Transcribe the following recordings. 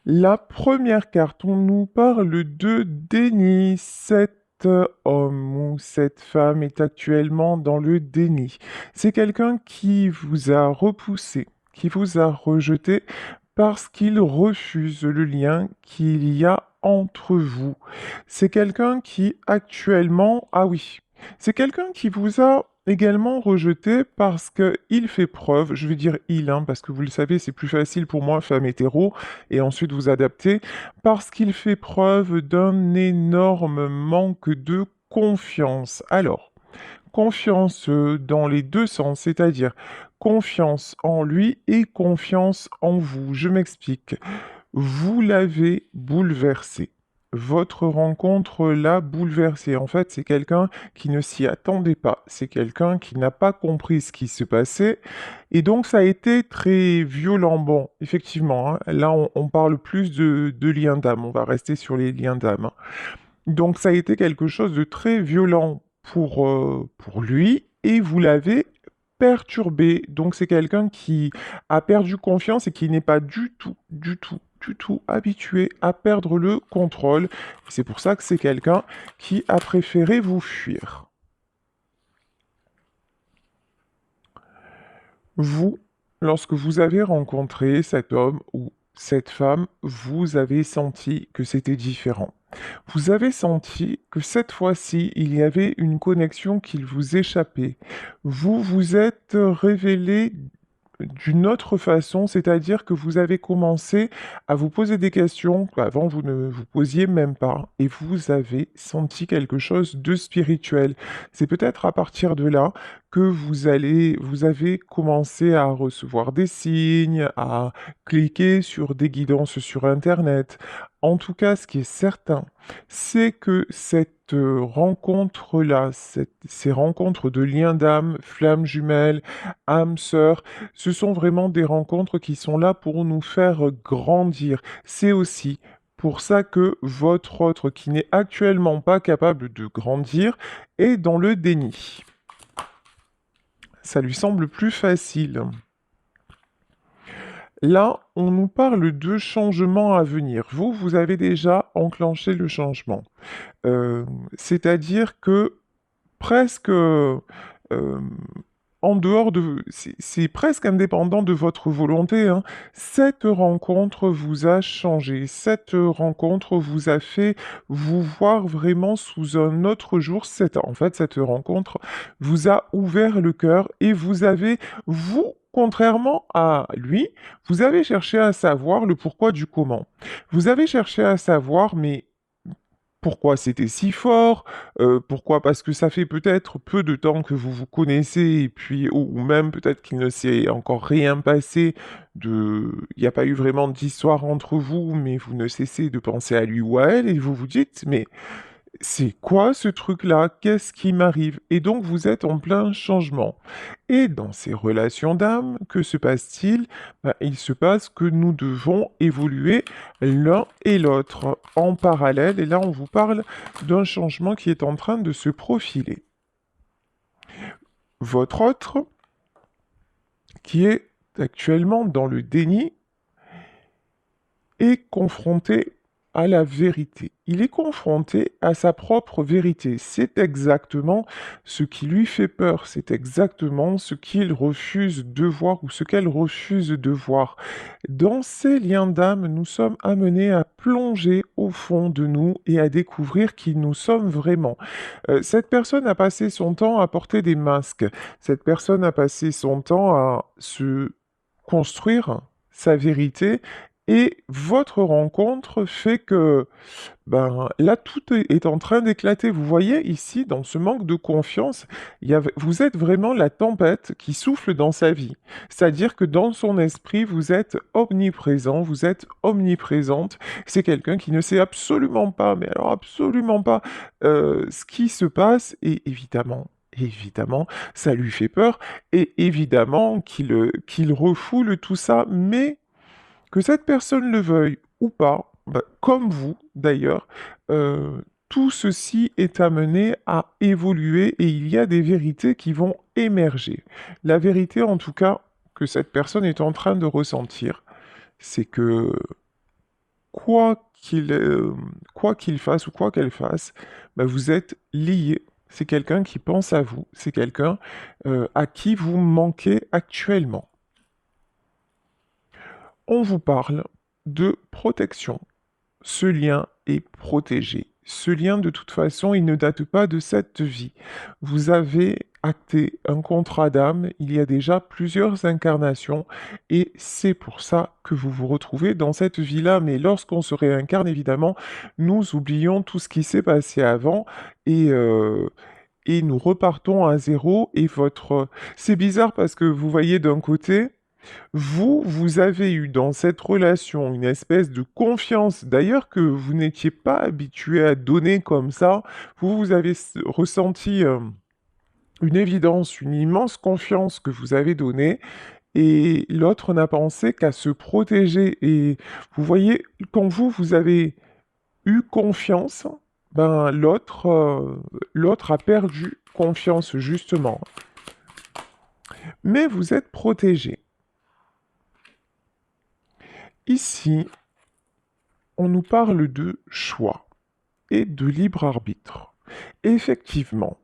La première carte, on nous parle de déni. Cet homme ou cette femme est actuellement dans le déni. C'est quelqu'un qui vous a repoussé, qui vous a rejeté parce qu'il refuse le lien qu'il y a entre vous. C'est quelqu'un qui actuellement... Ah oui, c'est quelqu'un qui vous a également rejeté parce qu'il fait preuve, je vais dire il, hein, parce que vous le savez, c'est plus facile pour moi, femme hétéro, et ensuite vous adapter, parce qu'il fait preuve d'un énorme manque de confiance. Alors, confiance dans les deux sens, c'est-à-dire confiance en lui et confiance en vous. Je m'explique. Vous l'avez bouleversé. Votre rencontre l'a bouleversé. En fait, c'est quelqu'un qui ne s'y attendait pas. C'est quelqu'un qui n'a pas compris ce qui se passait. Et donc, ça a été très violent. Bon, effectivement, hein, là, on parle plus de liens d'âme. On va rester sur les liens d'âme. Donc, ça a été quelque chose de très violent pour lui. Et vous l'avez perturbé. Donc, c'est quelqu'un qui a perdu confiance et qui n'est pas du tout habitué à perdre le contrôle. C'est pour ça que c'est quelqu'un qui a préféré vous fuir. Vous, lorsque vous avez rencontré cet homme ou cette femme, vous avez senti que c'était différent. Vous avez senti que cette fois-ci, il y avait une connexion qui vous échappait. Vous vous êtes révélé d'une autre façon, c'est-à-dire que vous avez commencé à vous poser des questions qu'avant vous ne vous posiez même pas, et vous avez senti quelque chose de spirituel. C'est peut-être à partir de là que vous avez commencé à recevoir des signes, à cliquer sur des guidances sur Internet. En tout cas, ce qui est certain, c'est que cette rencontre-là, ces rencontres de liens d'âme, flammes jumelles, âmes sœurs, ce sont vraiment des rencontres qui sont là pour nous faire grandir. C'est aussi pour ça que votre autre, qui n'est actuellement pas capable de grandir, est dans le déni. Ça lui semble plus facile. Là, on nous parle de changements à venir. Vous avez déjà enclenché le changement. Euh, C'est-à-dire que presque en dehors de... C'est presque indépendant de votre volonté, hein. Cette rencontre vous a changé. Cette rencontre vous a fait vous voir vraiment sous un autre jour. En fait, cette rencontre vous a ouvert le cœur et vous avez, vous, contrairement à lui, vous avez cherché à savoir le pourquoi du comment. Vous avez cherché à savoir, mais pourquoi c'était si fort? Pourquoi? Parce que ça fait peut-être peu de temps que vous vous connaissez et puis ou même peut-être qu'il ne s'est encore rien passé il n'y a pas eu vraiment d'histoire entre vous, mais vous ne cessez de penser à lui ou à elle et vous vous dites: «Mais c'est quoi ce truc-là? Qu'est-ce qui m'arrive?» Et donc vous êtes en plein changement. Et dans ces relations d'âme, que se passe-t-il? Ben, il se passe que nous devons évoluer l'un et l'autre en parallèle. Et là, on vous parle d'un changement qui est en train de se profiler. Votre autre, qui est actuellement dans le déni, est confronté à la vérité. Il est confronté à sa propre vérité. C'est exactement ce qui lui fait peur. C'est exactement ce qu'il refuse de voir ou ce qu'elle refuse de voir. Dans ces liens d'âme, nous sommes amenés à plonger au fond de nous et à découvrir qui nous sommes vraiment. Cette personne a passé son temps à porter des masques. Cette personne a passé son temps à se construire sa vérité et votre rencontre fait que, ben, là, tout est en train d'éclater. Vous voyez ici, dans ce manque de confiance, vous êtes vraiment la tempête qui souffle dans sa vie. C'est-à-dire que dans son esprit, vous êtes omniprésent, vous êtes omniprésente. C'est quelqu'un qui ne sait absolument pas, mais alors absolument pas, ce qui se passe et évidemment, ça lui fait peur et évidemment qu'il refoule tout ça, mais que cette personne le veuille ou pas, bah, comme vous d'ailleurs, tout ceci est amené à évoluer et il y a des vérités qui vont émerger. La vérité en tout cas que cette personne est en train de ressentir, c'est que quoi qu'il fasse ou quoi qu'elle fasse, bah, vous êtes liés. C'est quelqu'un qui pense à vous, c'est quelqu'un à qui vous manquez actuellement. On vous parle de protection. Ce lien est protégé. Ce lien, de toute façon, il ne date pas de cette vie. Vous avez acté un contrat d'âme il y a déjà plusieurs incarnations et c'est pour ça que vous vous retrouvez dans cette vie-là. Mais lorsqu'on se réincarne, évidemment, nous oublions tout ce qui s'est passé avant et, euh, et nous repartons à zéro. Et votre... C'est bizarre parce que vous voyez d'un côté... vous avez eu dans cette relation une espèce de confiance, d'ailleurs que vous n'étiez pas habitué à donner comme ça. Vous avez ressenti une évidence, une immense confiance que vous avez donnée, et l'autre n'a pensé qu'à se protéger. Et vous voyez, quand vous avez eu confiance, ben l'autre a perdu confiance justement. Mais vous êtes protégé. Ici, on nous parle de choix et de libre arbitre. Effectivement,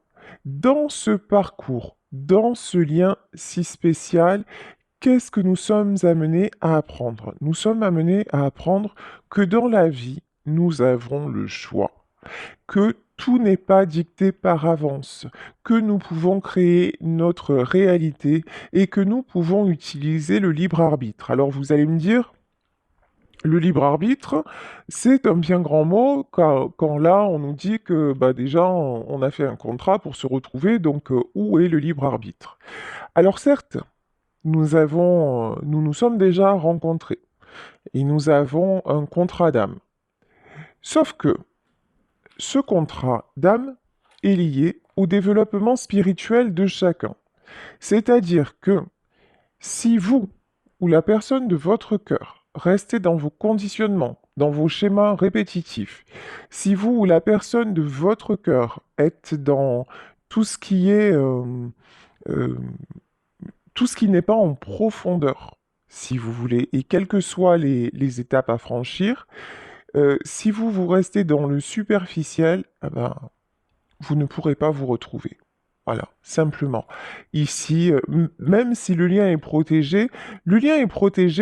dans ce parcours, dans ce lien si spécial, qu'est-ce que nous sommes amenés à apprendre? Nous sommes amenés à apprendre que dans la vie, nous avons le choix, que tout n'est pas dicté par avance, que nous pouvons créer notre réalité et que nous pouvons utiliser le libre arbitre. Alors vous allez me dire, le libre arbitre, c'est un bien grand mot quand là on nous dit que bah, déjà on a fait un contrat pour se retrouver, donc où est le libre arbitre? Alors certes, nous nous sommes déjà rencontrés et nous avons un contrat d'âme. Sauf que ce contrat d'âme est lié au développement spirituel de chacun. C'est-à-dire que si vous ou la personne de votre cœur restez dans vos conditionnements, dans vos schémas répétitifs, si vous ou la personne de votre cœur êtes dans tout ce qui est euh, tout ce qui n'est pas en profondeur, si vous voulez, et quelles que soient les étapes à franchir, si vous restez dans le superficiel, eh ben, vous ne pourrez pas vous retrouver. Voilà, simplement. Ici, même si le lien est protégé,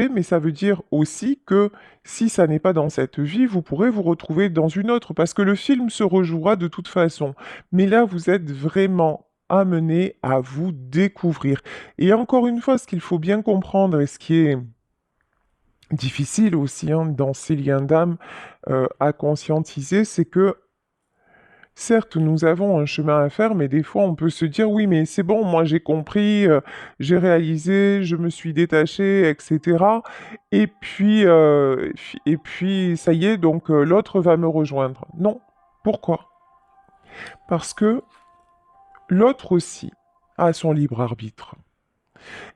mais ça veut dire aussi que si ça n'est pas dans cette vie, vous pourrez vous retrouver dans une autre, parce que le film se rejouera de toute façon. Mais là, vous êtes vraiment amené à vous découvrir. Et encore une fois, ce qu'il faut bien comprendre et ce qui est difficile aussi hein, dans ces liens d'âme à conscientiser, c'est que certes, nous avons un chemin à faire, mais des fois, on peut se dire, oui, mais c'est bon, moi j'ai compris, j'ai réalisé, je me suis détaché, etc. Et puis, ça y est, donc l'autre va me rejoindre. Non. Pourquoi? Parce que l'autre aussi a son libre arbitre.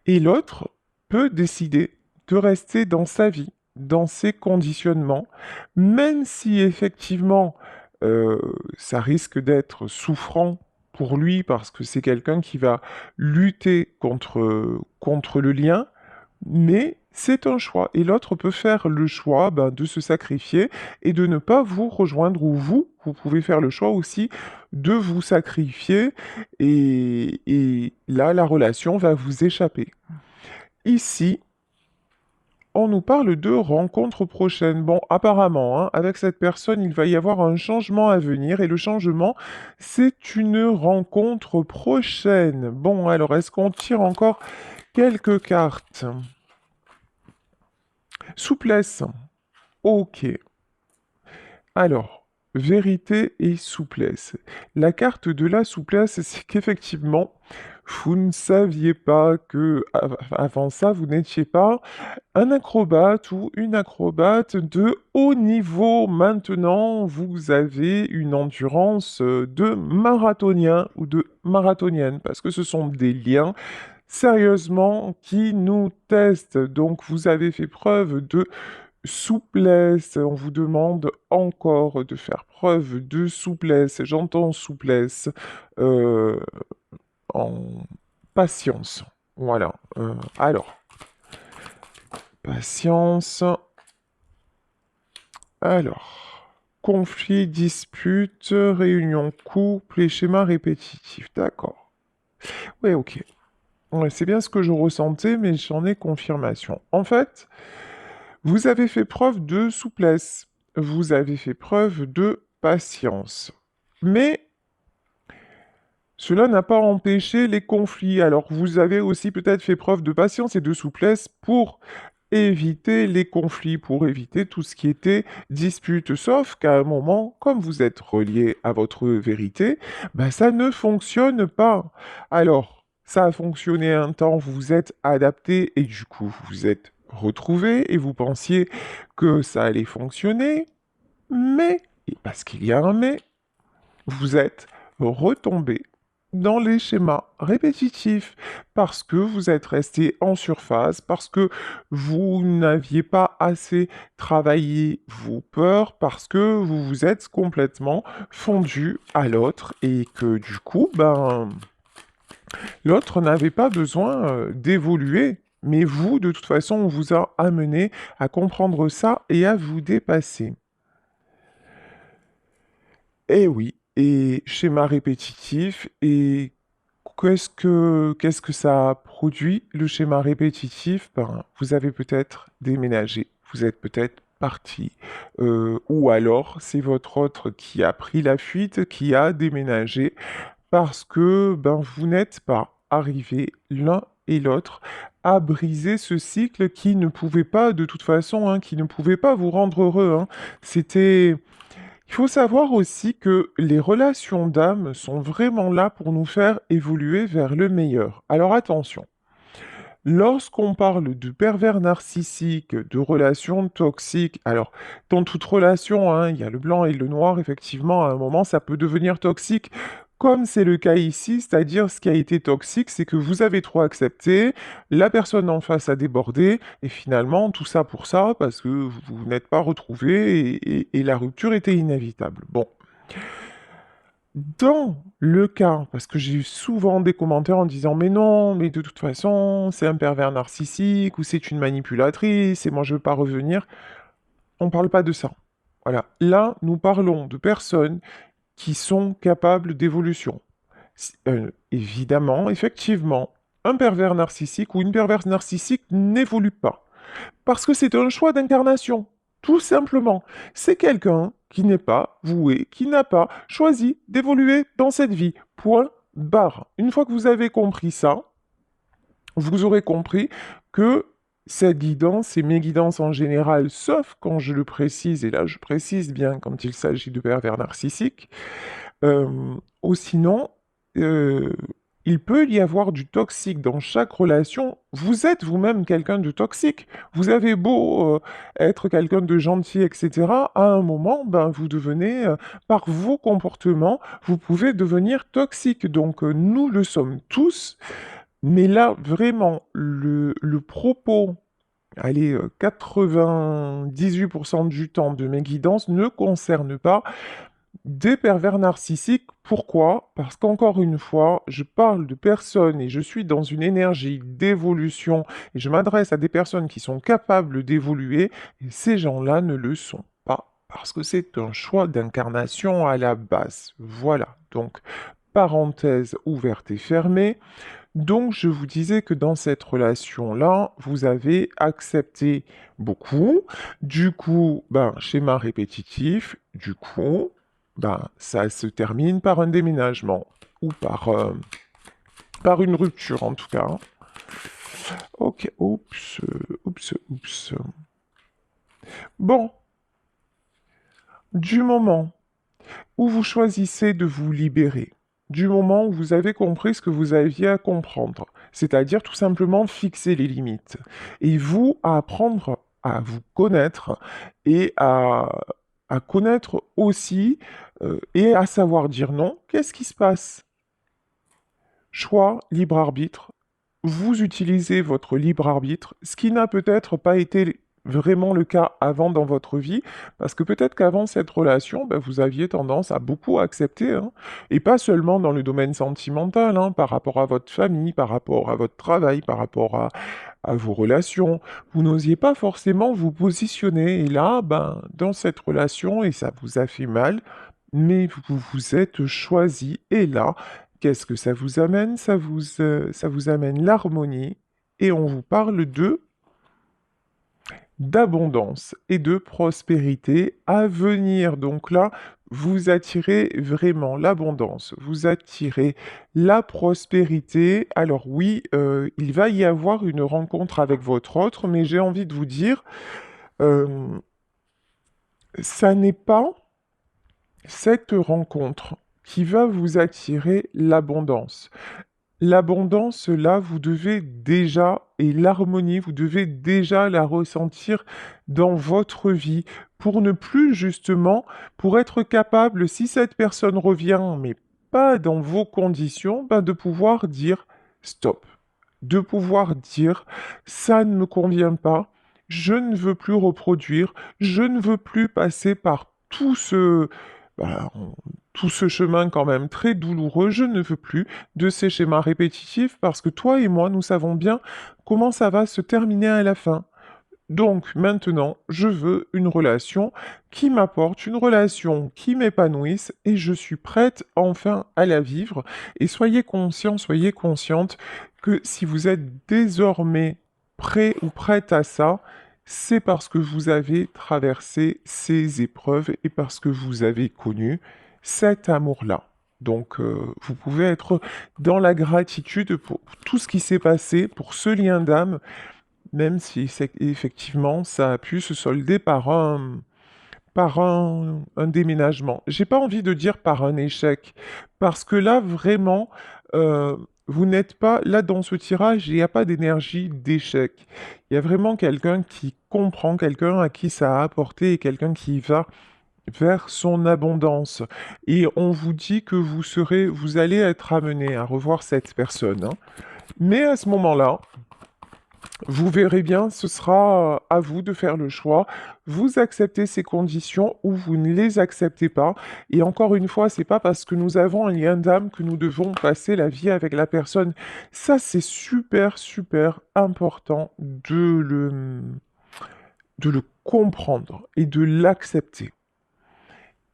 Et l'autre peut décider de rester dans sa vie, dans ses conditionnements, même si effectivement euh, ça risque d'être souffrant pour lui parce que c'est quelqu'un qui va lutter contre le lien, mais c'est un choix. Et l'autre peut faire le choix ben, de se sacrifier et de ne pas vous rejoindre, ou vous pouvez faire le choix aussi de vous sacrifier, et là, la relation va vous échapper. Ici, on nous parle de rencontres prochaines. Bon, apparemment, hein, avec cette personne, il va y avoir un changement à venir et le changement, c'est une rencontre prochaine. Bon, alors, est-ce qu'on tire encore quelques cartes? Souplesse. Ok. Alors, vérité et souplesse. La carte de la souplesse, c'est qu'effectivement, vous ne saviez pas que avant ça, vous n'étiez pas un acrobate ou une acrobate de haut niveau. Maintenant, vous avez une endurance de marathonien ou de marathonienne, parce que ce sont des liens sérieusement qui nous testent. Donc, vous avez fait preuve de souplesse. On vous demande encore de faire preuve de souplesse. J'entends souplesse euh, en patience. Voilà. Alors, patience. Alors, conflit, dispute, réunion couple et schéma répétitif. D'accord. Ouais, ok. Ouais, c'est bien ce que je ressentais, mais j'en ai confirmation. En fait, vous avez fait preuve de souplesse. Vous avez fait preuve de patience. Mais cela n'a pas empêché les conflits. Alors, vous avez aussi peut-être fait preuve de patience et de souplesse pour éviter les conflits, pour éviter tout ce qui était dispute. Sauf qu'à un moment, comme vous êtes relié à votre vérité, ben ça ne fonctionne pas. Alors, ça a fonctionné un temps, vous vous êtes adapté et du coup, vous vous êtes retrouvé et vous pensiez que ça allait fonctionner, mais, et parce qu'il y a un mais, vous êtes retombé dans les schémas répétitifs parce que vous êtes resté en surface, parce que vous n'aviez pas assez travaillé vos peurs, parce que vous vous êtes complètement fondu à l'autre et que du coup, ben, l'autre n'avait pas besoin d'évoluer. Mais vous, de toute façon, on vous a amené à comprendre ça et à vous dépasser. Eh oui, et schéma répétitif, et qu'est-ce que ça a produit, le schéma répétitif? Ben, vous avez peut-être déménagé, vous êtes peut-être parti, ou alors c'est votre autre qui a pris la fuite, qui a déménagé, parce que ben, vous n'êtes pas arrivés l'un et l'autre à briser ce cycle qui ne pouvait pas, de toute façon, hein, qui ne pouvait pas vous rendre heureux, hein. C'était il faut savoir aussi que les relations d'âme sont vraiment là pour nous faire évoluer vers le meilleur. Alors attention, lorsqu'on parle de pervers narcissiques, de relations toxiques, alors dans toute relation, hein, il y a le blanc et le noir, effectivement, à un moment, ça peut devenir toxique. Comme c'est le cas ici, c'est-à-dire ce qui a été toxique, c'est que vous avez trop accepté, la personne en face a débordé, et finalement, tout ça pour ça, parce que vous n'êtes pas retrouvés, et la rupture était inévitable. Bon. Dans le cas, parce que j'ai eu souvent des commentaires en disant mais non, mais de toute façon, c'est un pervers narcissique ou c'est une manipulatrice et moi je veux pas revenir, on parle pas de ça. Voilà. Là, nous parlons de personnes qui sont capables d'évolution. Évidemment, effectivement, un pervers narcissique ou une perverse narcissique n'évolue pas. Parce que c'est un choix d'incarnation. Tout simplement. C'est quelqu'un qui n'est pas voué, qui n'a pas choisi d'évoluer dans cette vie. Point barre. Une fois que vous avez compris ça, vous aurez compris que cette guidance et mes guidances en général, sauf quand je le précise, et là je précise bien quand il s'agit de pervers narcissiques, ou sinon, euh, il peut y avoir du toxique dans chaque relation. Vous êtes vous-même quelqu'un de toxique. Vous avez beau être quelqu'un de gentil, etc. À un moment, ben, vous devenez, par vos comportements, vous pouvez devenir toxique. Donc, nous le sommes tous. Mais là, vraiment, le propos, allez, 98% du temps de mes guidances ne concerne pas des pervers narcissiques. Pourquoi? Parce qu'encore une fois, je parle de personnes et je suis dans une énergie d'évolution et je m'adresse à des personnes qui sont capables d'évoluer et ces gens-là ne le sont pas parce que c'est un choix d'incarnation à la base. Voilà. Donc, parenthèse ouverte et fermée. Donc, je vous disais que dans cette relation-là, vous avez accepté beaucoup. Du coup, ben, schéma répétitif. Du coup, ben, ça se termine par un déménagement ou par une rupture en tout cas. Ok, oups, oups. Bon, du moment où vous choisissez de vous libérer, du moment où vous avez compris ce que vous aviez à comprendre, c'est-à-dire tout simplement fixer les limites, et vous à apprendre à vous connaître et à connaître aussi et à savoir dire non, qu'est-ce qui se passe? Choix, libre arbitre. Vous utilisez votre libre arbitre, ce qui n'a peut-être pas été vraiment le cas avant dans votre vie, parce que peut-être qu'avant cette relation, ben, vous aviez tendance à beaucoup accepter, hein, et pas seulement dans le domaine sentimental, hein, par rapport à votre famille, par rapport à votre travail, par rapport à vos relations. Vous n'osiez pas forcément vous positionner. Et là, ben, dans cette relation, et ça vous a fait mal, mais vous vous êtes choisi. Et là, qu'est-ce que ça vous amène? Ça vous amène l'harmonie. Et on vous parle d'abondance et de prospérité à venir. Donc là, vous attirez vraiment l'abondance, vous attirez la prospérité. Alors oui, il va y avoir une rencontre avec votre autre, mais j'ai envie de vous dire, euh, ça n'est pas cette rencontre qui va vous attirer l'abondance. L'abondance, là, vous devez déjà, et l'harmonie, vous devez déjà la ressentir dans votre vie pour ne plus justement, pour être capable, si cette personne revient, mais pas dans vos conditions, ben, de pouvoir dire stop, de pouvoir dire ça ne me convient pas, je ne veux plus reproduire, je ne veux plus passer par ben, tout ce chemin quand même très douloureux, je ne veux plus de ces schémas répétitifs parce que toi et moi, nous savons bien comment ça va se terminer à la fin. Donc maintenant, je veux une relation qui m'apporte, une relation qui m'épanouisse et je suis prête enfin à la vivre. Et soyez conscient, soyez consciente que si vous êtes désormais prêt ou prête à ça, c'est parce que vous avez traversé ces épreuves et parce que vous avez connu cet amour-là. Donc, vous pouvez être dans la gratitude pour tout ce qui s'est passé, pour ce lien d'âme, même si effectivement ça a pu se solder par un déménagement. J'ai pas envie de dire par un échec, parce que là vraiment, euh, vous n'êtes pas là dans ce tirage, il n'y a pas d'énergie d'échec. Il y a vraiment quelqu'un qui comprend, quelqu'un à qui ça a apporté et quelqu'un qui va vers son abondance. Et on vous dit que vous allez être amené à revoir cette personne, hein. Mais à ce moment-là, vous verrez bien, ce sera à vous de faire le choix. Vous acceptez ces conditions ou vous ne les acceptez pas. Et encore une fois, c'est pas parce que nous avons un lien d'âme que nous devons passer la vie avec la personne. Ça, c'est super, super important de le comprendre et de l'accepter.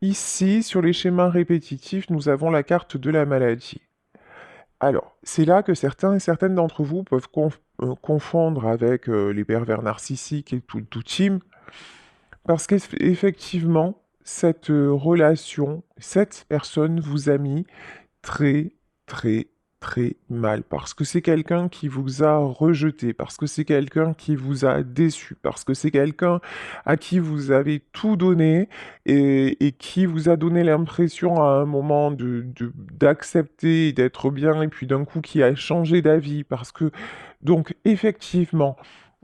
Ici, sur les schémas répétitifs, nous avons la carte de la maladie. Alors, c'est là que certains et certaines d'entre vous peuvent confondre avec les pervers narcissiques et tout team, parce qu'effectivement, cette relation, cette personne vous a mis très, très, très mal. Parce que c'est quelqu'un qui vous a rejeté, parce que c'est quelqu'un qui vous a déçu, parce que c'est quelqu'un à qui vous avez tout donné et qui vous a donné l'impression à un moment d'accepter et d'être bien, et puis d'un coup qui a changé d'avis. Parce que, donc, effectivement,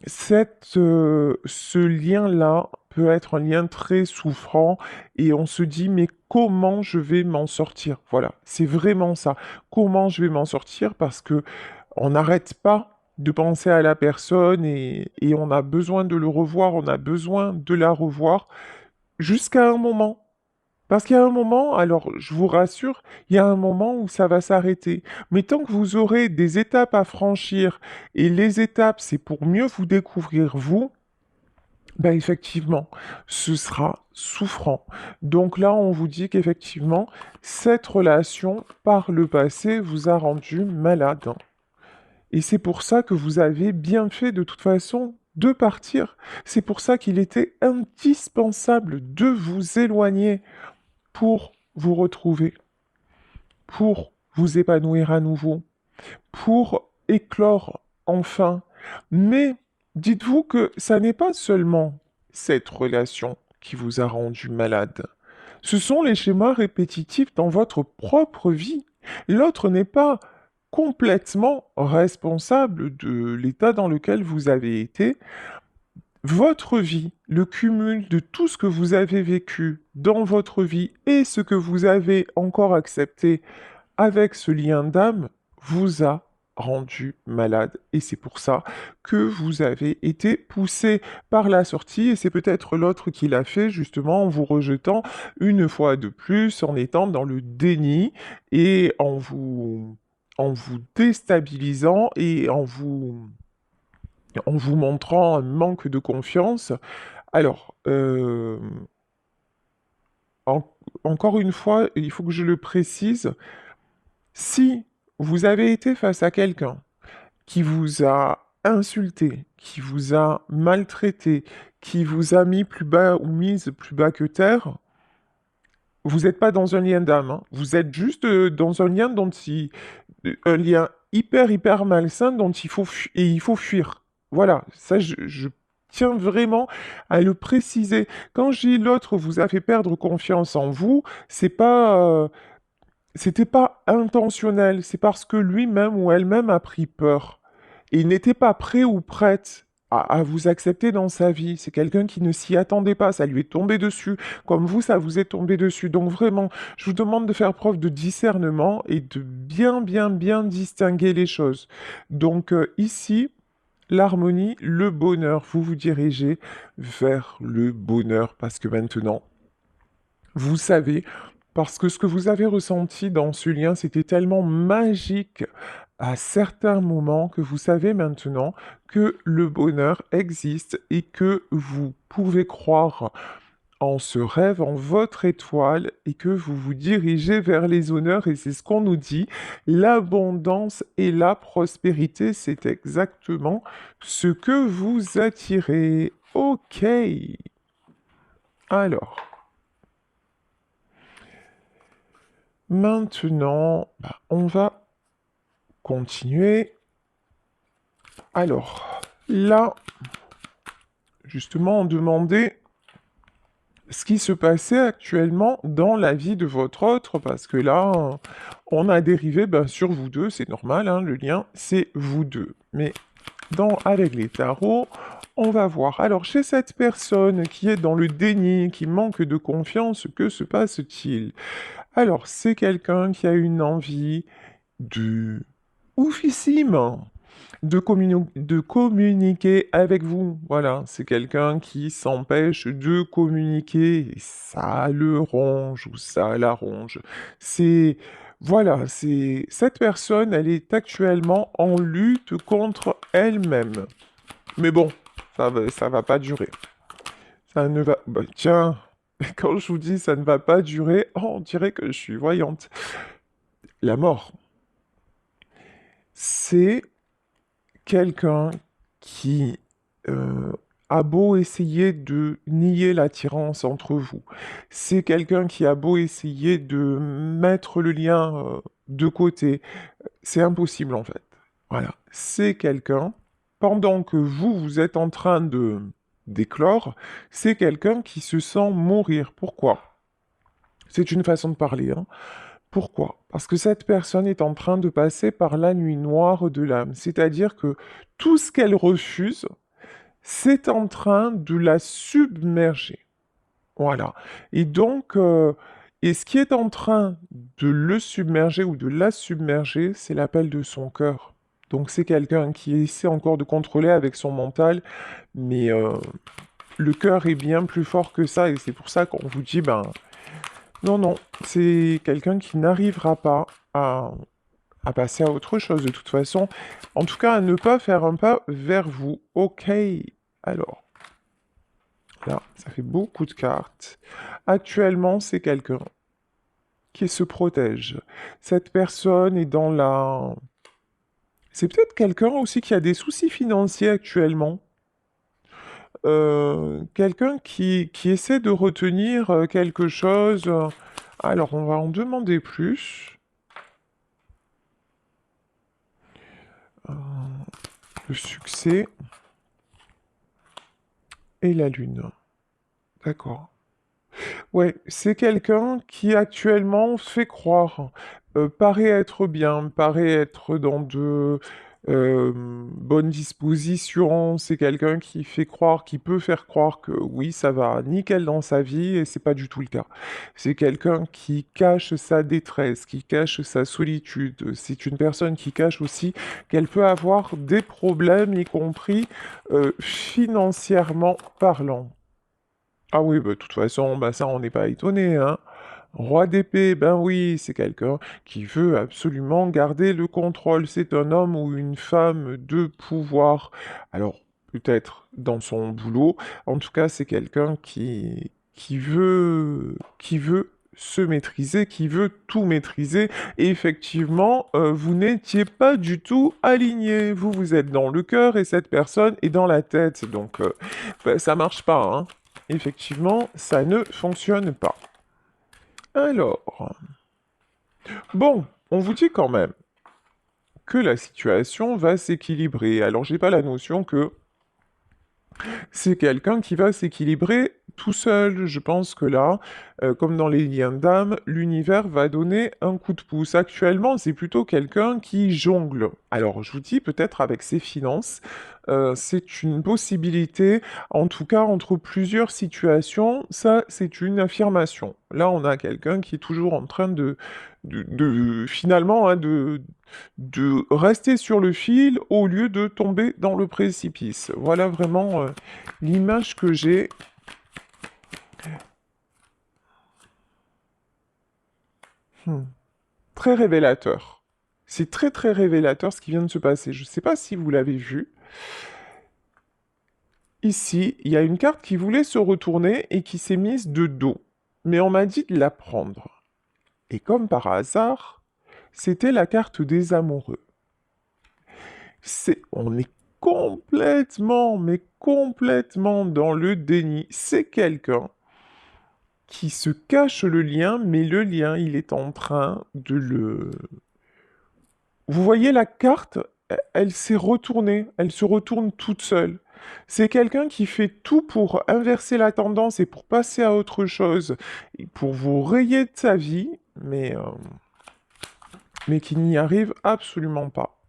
ce lien-là peut être un lien très souffrant et on se dit, mais comment je vais m'en sortir? Voilà, c'est vraiment ça. Comment je vais m'en sortir? Parce que on n'arrête pas de penser à la personne et on a besoin de le revoir, on a besoin de la revoir jusqu'à un moment. Parce qu'il y a un moment, alors je vous rassure, il y a un moment où ça va s'arrêter. Mais tant que vous aurez des étapes à franchir, et les étapes, c'est pour mieux vous découvrir vous, ben effectivement, ce sera souffrant. Donc là, on vous dit qu'effectivement, cette relation, par le passé, vous a rendu malade. Et c'est pour ça que vous avez bien fait de toute façon de partir. C'est pour ça qu'il était indispensable de vous éloigner pour vous retrouver, pour vous épanouir à nouveau, pour éclore enfin. Mais dites-vous que ça n'est pas seulement cette relation qui vous a rendu malade. Ce sont les schémas répétitifs dans votre propre vie. L'autre n'est pas complètement responsable de l'état dans lequel vous avez été. Votre vie, le cumul de tout ce que vous avez vécu dans votre vie et ce que vous avez encore accepté avec ce lien d'âme, vous a rendu malade. Et c'est pour ça que vous avez été poussé par la sortie et c'est peut-être l'autre qui l'a fait justement en vous rejetant une fois de plus, en étant dans le déni et en vous déstabilisant et en vous montrant un manque de confiance. Alors, en- encore une fois, il faut que je le précise, si vous avez été face à quelqu'un qui vous a insulté, qui vous a maltraité, qui vous a mis plus bas ou mise plus bas que terre, vous n'êtes pas dans un lien d'âme, hein. Vous êtes juste dans un lien un lien hyper malsain dont il faut fuir. Voilà, ça je tiens vraiment à le préciser. Quand je dis l'autre vous a fait perdre confiance en vous, c'était pas intentionnel, c'est parce que lui-même ou elle-même a pris peur. Et il n'était pas prêt ou prête à vous accepter dans sa vie. C'est quelqu'un qui ne s'y attendait pas, ça lui est tombé dessus, comme vous, ça vous est tombé dessus. Donc vraiment, je vous demande de faire preuve de discernement et de bien distinguer les choses. Donc ici, l'harmonie, le bonheur, vous vous dirigez vers le bonheur parce que maintenant, vous savez, parce que ce que vous avez ressenti dans ce lien, c'était tellement magique à certains moments que vous savez maintenant que le bonheur existe et que vous pouvez croire en ce rêve, en votre étoile, et que vous vous dirigez vers les honneurs, et c'est ce qu'on nous dit. L'abondance et la prospérité, c'est exactement ce que vous attirez. Ok. Alors. Maintenant, on va continuer. Alors, là, justement, on demandait ce qui se passait actuellement dans la vie de votre autre, parce que là, on a dérivé sur vous deux, c'est normal, hein, le lien, c'est vous deux. Mais avec les tarots, on va voir. Alors, chez cette personne qui est dans le déni, qui manque de confiance, que se passe-t-il? Alors, c'est quelqu'un qui a une envie de oufissime de communiquer avec vous. Voilà, c'est quelqu'un qui s'empêche de communiquer et ça le ronge ou ça la ronge. C'est voilà, c'est cette personne, elle est actuellement en lutte contre elle-même. Mais bon, ça va pas durer. Ça ne va tiens, quand je vous dis ça ne va pas durer, oh, on dirait que je suis voyante. La mort. C'est quelqu'un qui a beau essayer de nier l'attirance entre vous, c'est quelqu'un qui a beau essayer de mettre le lien de côté, c'est impossible en fait. Voilà, c'est quelqu'un, pendant que vous êtes en train de d'éclore, c'est quelqu'un qui se sent mourir. Pourquoi? C'est une façon de parler, hein. Pourquoi? Parce que cette personne est en train de passer par la nuit noire de l'âme, c'est-à-dire que tout ce qu'elle refuse, c'est en train de la submerger. Voilà. Et donc, et ce qui est en train de le submerger ou de la submerger, c'est l'appel de son cœur. Donc c'est quelqu'un qui essaie encore de contrôler avec son mental, mais le cœur est bien plus fort que ça, et c'est pour ça qu'on vous dit, non, c'est quelqu'un qui n'arrivera pas à passer à autre chose de toute façon. En tout cas, à ne pas faire un pas vers vous. Ok. Alors, là, ça fait beaucoup de cartes. Actuellement, c'est quelqu'un qui se protège. Cette personne est dans la... C'est peut-être quelqu'un aussi qui a des soucis financiers actuellement. Quelqu'un qui essaie de retenir quelque chose. Alors, on va en demander plus. Euh, le succès et la lune. D'accord. Ouais, c'est quelqu'un qui actuellement fait croire, paraît être bien, paraît être dans de bonnes dispositions. C'est quelqu'un qui fait croire, qui peut faire croire que oui, ça va nickel dans sa vie et c'est pas du tout le cas. C'est quelqu'un qui cache sa détresse, qui cache sa solitude. C'est une personne qui cache aussi qu'elle peut avoir des problèmes, y compris financièrement parlant. Ah oui, de toute façon, ça, on n'est pas étonné, hein. Roi d'épée, ben oui, c'est quelqu'un qui veut absolument garder le contrôle. C'est un homme ou une femme de pouvoir. Alors, peut-être dans son boulot. En tout cas, c'est quelqu'un qui veut se maîtriser, qui veut tout maîtriser. Et effectivement, vous n'étiez pas du tout aligné. Vous, vous êtes dans le cœur et cette personne est dans la tête. Donc, bah, ça marche pas, hein. Effectivement, ça ne fonctionne pas. Alors, bon, on vous dit quand même que la situation va s'équilibrer. Alors, j'ai pas la notion que c'est quelqu'un qui va s'équilibrer tout seul. Je pense que là, comme dans les liens d'âme, l'univers va donner un coup de pouce. Actuellement, c'est plutôt quelqu'un qui jongle. Alors, je vous dis peut-être avec ses finances, c'est une possibilité, en tout cas entre plusieurs situations, ça c'est une affirmation. Là, on a quelqu'un qui est toujours en train finalement, hein, de rester sur le fil au lieu de tomber dans le précipice. Voilà vraiment l'image que j'ai. Hmm. Très révélateur. C'est très très révélateur ce qui vient de se passer. Je ne sais pas si vous l'avez vu. Ici, il y a une carte qui voulait se retourner et qui s'est mise de dos. Mais on m'a dit de la prendre. Et comme par hasard, c'était la carte des amoureux. On est complètement, mais complètement dans le déni. C'est quelqu'un qui se cache le lien, mais le lien, il est en train de le... Vous voyez la carte, elle s'est retournée, elle se retourne toute seule. C'est quelqu'un qui fait tout pour inverser la tendance et pour passer à autre chose, et pour vous rayer de sa vie, mais qui n'y arrive absolument pas.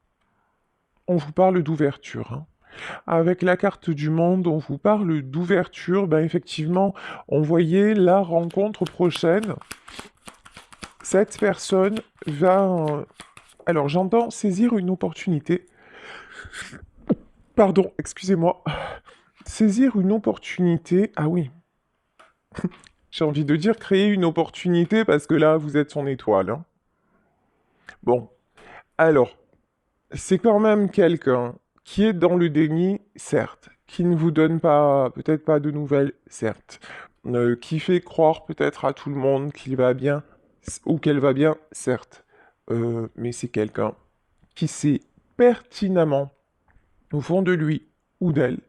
On vous parle d'ouverture, hein. Avec la carte du monde, on vous parle d'ouverture. Ben effectivement, on voyait la rencontre prochaine. Cette personne va... Alors, j'entends saisir une opportunité. Pardon, excusez-moi. Saisir une opportunité. Ah oui, j'ai envie de dire créer une opportunité parce que là, vous êtes son étoile, hein. Bon, alors, c'est quand même quelqu'un qui est dans le déni, certes, qui ne vous donne pas, peut-être pas de nouvelles, certes, qui fait croire peut-être à tout le monde qu'il va bien ou qu'elle va bien, certes, mais c'est quelqu'un qui sait pertinemment, au fond de lui ou d'elle,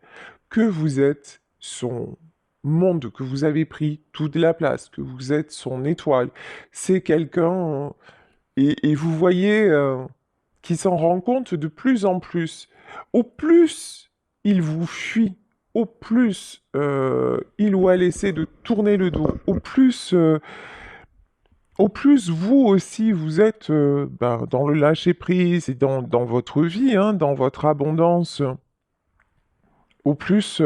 que vous êtes son monde, que vous avez pris toute la place, que vous êtes son étoile. C'est quelqu'un, et vous voyez qui s'en rend compte de plus en plus. Au plus il vous fuit, au plus il ou elle essaie de tourner le dos, au plus vous aussi vous êtes ben, dans le lâcher-prise et dans votre vie, hein, dans votre abondance, au plus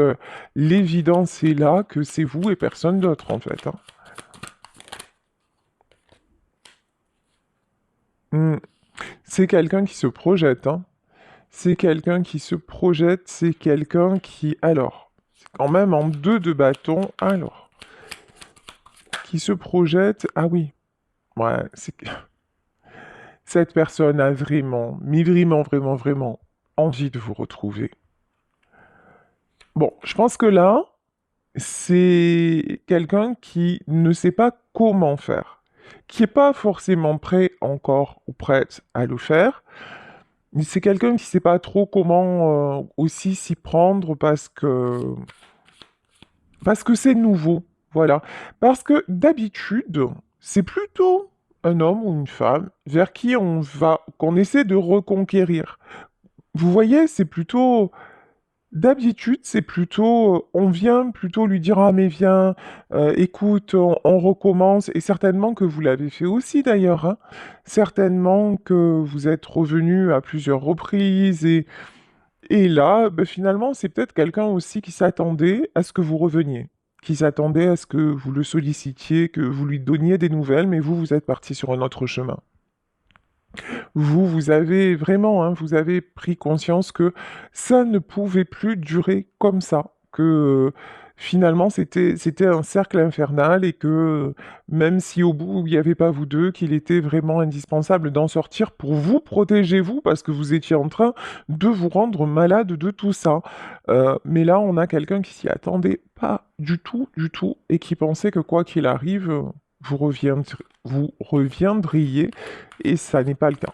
l'évidence est là que c'est vous et personne d'autre en fait, hein. Hmm. C'est quelqu'un qui se projette, hein. C'est quelqu'un qui se projette, c'est quelqu'un qui... Alors, c'est quand même en deux de bâton, alors, qui se projette... Ah oui, ouais, c'est... Cette personne a vraiment, mais vraiment, vraiment, vraiment envie de vous retrouver. Bon, je pense que là, c'est quelqu'un qui ne sait pas comment faire, qui n'est pas forcément prêt encore ou prête à le faire, mais c'est quelqu'un qui ne sait pas trop comment aussi s'y prendre parce que c'est nouveau, voilà. Parce que d'habitude, c'est plutôt un homme ou une femme vers qui qu'on essaie de reconquérir. Vous voyez, d'habitude, c'est plutôt, on vient plutôt lui dire, ah mais viens, écoute, on recommence, et certainement que vous l'avez fait aussi d'ailleurs, hein. Certainement que vous êtes revenu à plusieurs reprises, et là, ben, finalement, c'est peut-être quelqu'un aussi qui s'attendait à ce que vous reveniez, qui s'attendait à ce que vous le sollicitiez, que vous lui donniez des nouvelles, mais vous, vous êtes parti sur un autre chemin. Vous avez vraiment, hein, vous avez pris conscience que ça ne pouvait plus durer comme ça, que finalement c'était un cercle infernal et que même si au bout il n'y avait pas vous deux, qu'il était vraiment indispensable d'en sortir pour vous protéger vous parce que vous étiez en train de vous rendre malade de tout ça. Mais là on a quelqu'un qui s'y attendait pas du tout et qui pensait que quoi qu'il arrive, vous reviendriez et ça n'est pas le cas.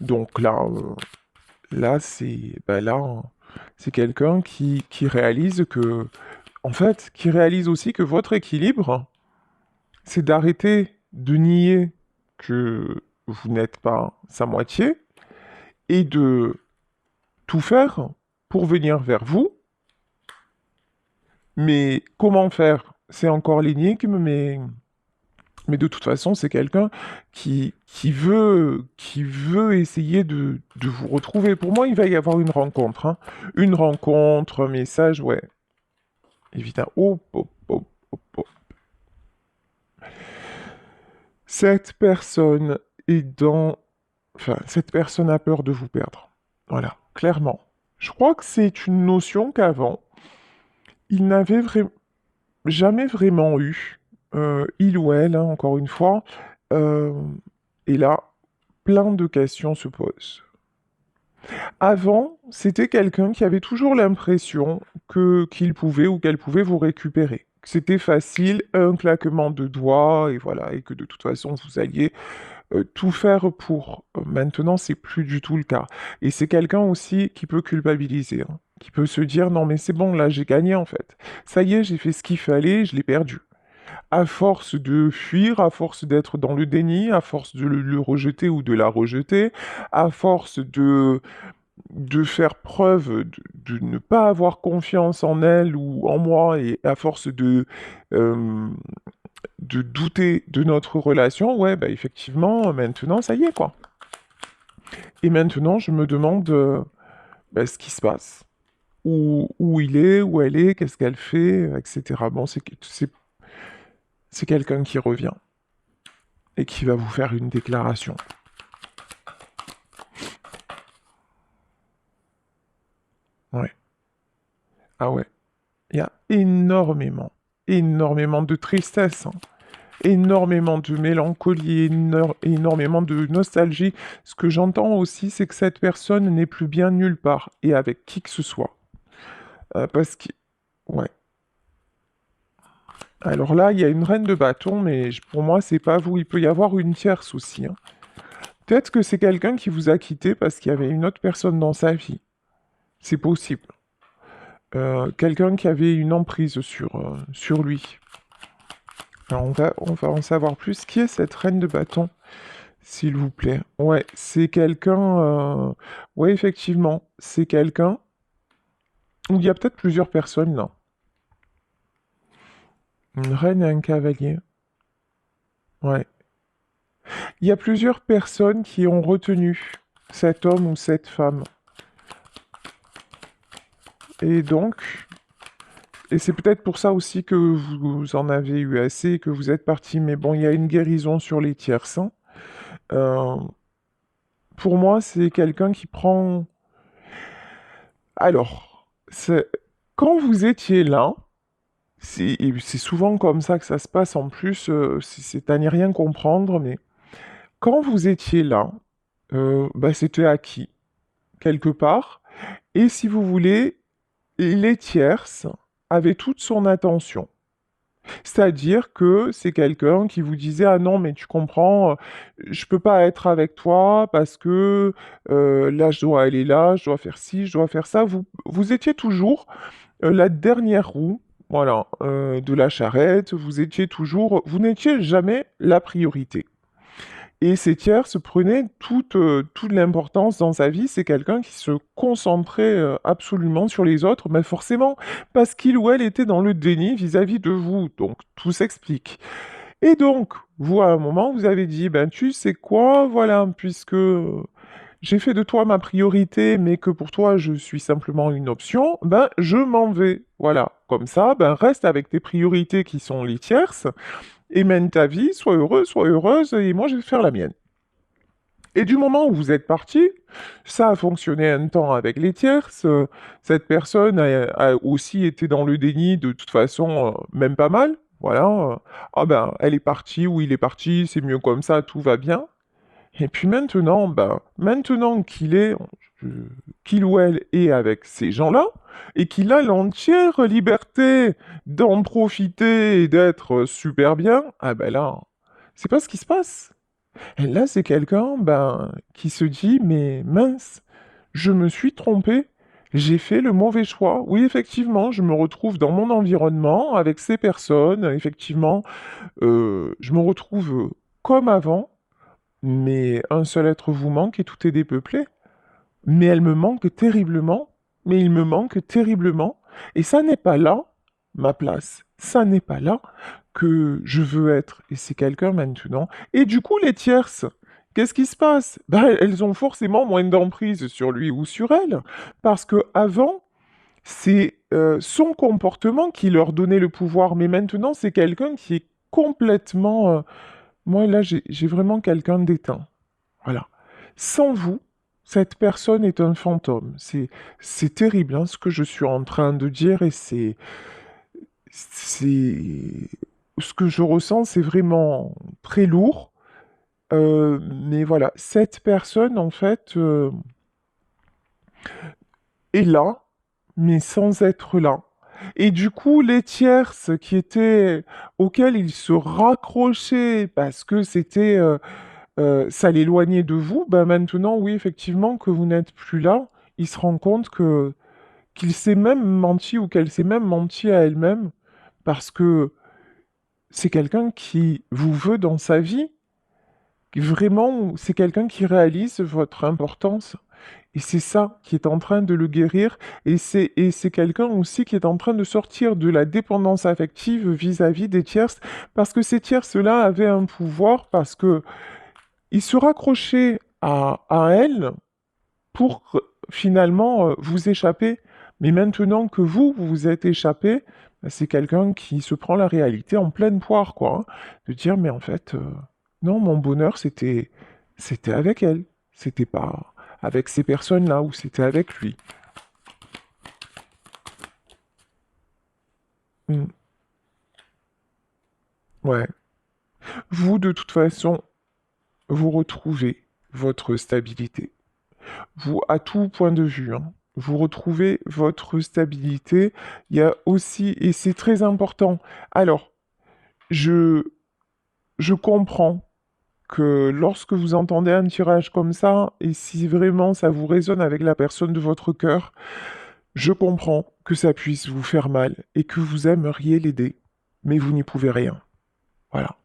Donc là c'est quelqu'un qui réalise que en fait, qui réalise aussi que votre équilibre, c'est d'arrêter de nier que vous n'êtes pas sa moitié et de tout faire pour venir vers vous. Mais comment faire? C'est encore l'énigme, mais de toute façon, c'est quelqu'un qui veut essayer de vous retrouver. Pour moi, il va y avoir une rencontre, hein. Une rencontre, un message, ouais. Évidemment. Oh, oh, oh, oh, oh. Cette personne est dans... Enfin, cette personne a peur de vous perdre. Voilà, clairement. Je crois que c'est une notion qu'avant, il n'avait jamais vraiment eu. Il ou elle, hein, encore une fois. Euh, et là, plein de questions se posent. Avant, c'était quelqu'un qui avait toujours l'impression que qu'il pouvait ou qu'elle pouvait vous récupérer. Que c'était facile, un claquement de doigts, et voilà, et que de toute façon, vous alliez tout faire pour. Maintenant, c'est plus du tout le cas. Et c'est quelqu'un aussi qui peut culpabiliser, hein, qui peut se dire, non mais c'est bon, là j'ai gagné en fait. Ça y est, j'ai fait ce qu'il fallait, je l'ai perdu. À force de fuir, à force d'être dans le déni, à force de le rejeter ou de la rejeter, à force de faire preuve de ne pas avoir confiance en elle ou en moi, et à force euh, de douter de notre relation, ouais, bah effectivement, maintenant, ça y est, quoi. Et maintenant, je me demande bah, ce qui se passe, où il est, où elle est, qu'est-ce qu'elle fait, etc. Bon, c'est quelqu'un qui revient et qui va vous faire une déclaration. Ouais. Ah ouais. Il y a énormément de tristesse, hein, énormément de mélancolie, énormément de nostalgie. Ce que j'entends aussi, c'est que cette personne n'est plus bien nulle part et avec qui que ce soit. Parce que, ouais. Alors là, il y a une reine de bâton, mais pour moi, c'est pas vous. Il peut y avoir une tierce aussi, hein. Peut-être que c'est quelqu'un qui vous a quitté parce qu'il y avait une autre personne dans sa vie. C'est possible. Quelqu'un qui avait une emprise sur lui. Alors on va en savoir plus. Qui est cette reine de bâton, s'il vous plaît? Ouais, c'est quelqu'un... Ouais, effectivement, c'est quelqu'un... Ou il y a peut-être plusieurs personnes, là. Une reine et un cavalier. Ouais. Il y a plusieurs personnes qui ont retenu cet homme ou cette femme. Et donc... Et c'est peut-être pour ça aussi que vous en avez eu assez, que vous êtes parti. Mais bon, il y a une guérison sur les tierces, hein. Euh, pour moi, c'est quelqu'un qui prend... Alors, quand vous étiez là, et c'est souvent comme ça que ça se passe en plus, c'est à n'y rien comprendre, mais quand vous étiez là, bah, c'était acquis, quelque part, et si vous voulez, les tierces avaient toute son attention. C'est-à-dire que c'est quelqu'un qui vous disait: «Ah non, mais tu comprends, je peux pas être avec toi parce que là, je dois aller là, je dois faire ci, je dois faire ça». Vous étiez toujours la dernière roue, voilà, de la charrette. Vous n'étiez jamais la priorité. Et ces tiers se prenaient toute l'importance dans sa vie. C'est quelqu'un qui se concentrait absolument sur les autres, mais forcément, parce qu'il ou elle était dans le déni vis-à-vis de vous. Donc, tout s'explique. Et donc, vous, à un moment, vous avez dit, ben, tu sais quoi, voilà, puisque j'ai fait de toi ma priorité, mais que pour toi, je suis simplement une option, ben, je m'en vais. Voilà. Comme ça, ben, reste avec tes priorités qui sont les tierces, et mène ta vie, sois heureux, sois heureuse, et moi, je vais faire la mienne. Et du moment où vous êtes parti, ça a fonctionné un temps avec les tierces. Cette personne a aussi été dans le déni de toute façon, même pas mal. Voilà. Ah ben, elle est partie ou il est parti, c'est mieux comme ça, tout va bien. Et puis maintenant, ben, maintenant euh, qu'il ou elle est avec ces gens-là, et qu'il a l'entière liberté d'en profiter et d'être super bien, ah ben là, c'est pas ce qui se passe. Et là, c'est quelqu'un, ben, qui se dit, mais mince, je me suis trompé, j'ai fait le mauvais choix. Oui, effectivement, je me retrouve dans mon environnement avec ces personnes, effectivement, je me retrouve comme avant, mais un seul être vous manque et tout est dépeuplé. Mais elle me manque terriblement, mais il me manque terriblement, et ça n'est pas là ma place, ça n'est pas là que je veux être, et c'est quelqu'un maintenant. Et du coup, les tierces, qu'est-ce qui se passe? Ben, elles ont forcément moins d'emprise sur lui ou sur elle, parce que avant, c'est son comportement qui leur donnait le pouvoir, mais maintenant, c'est quelqu'un qui est complètement... moi, là, j'ai vraiment quelqu'un d'éteint. Voilà. Sans vous, cette personne est un fantôme. C'est terrible, hein, ce que je suis en train de dire, et c'est, ce que je ressens, c'est vraiment très lourd. Mais voilà, cette personne, en fait, est là, mais sans être là. Et du coup, les tierces auxquelles il se raccrochait parce que ça l'éloignait de vous, ben maintenant, oui, effectivement, que vous n'êtes plus là, il se rend compte qu'il s'est même menti ou qu'elle s'est même menti à elle-même parce que c'est quelqu'un qui vous veut dans sa vie. Vraiment, c'est quelqu'un qui réalise votre importance. Et c'est ça qui est en train de le guérir. Et c'est quelqu'un aussi qui est en train de sortir de la dépendance affective vis-à-vis des tierces, parce que ces tierces-là avaient un pouvoir, parce que ils se raccrochaient à elle pour finalement vous échapper. Mais maintenant que vous vous êtes échappé, bah, c'est quelqu'un qui se prend la réalité en pleine poire, quoi, hein. De dire, mais en fait, non, mon bonheur, c'était avec elle. C'était pas avec ces personnes-là, ou c'était avec lui. Hmm. Ouais. Vous, de toute façon, vous retrouvez votre stabilité. Vous, à tout point de vue, hein, vous retrouvez votre stabilité. Il y a aussi, et c'est très important. Alors, je, je comprends que lorsque vous entendez un tirage comme ça, et si vraiment ça vous résonne avec la personne de votre cœur, je comprends que ça puisse vous faire mal et que vous aimeriez l'aider, mais vous n'y pouvez rien. Voilà.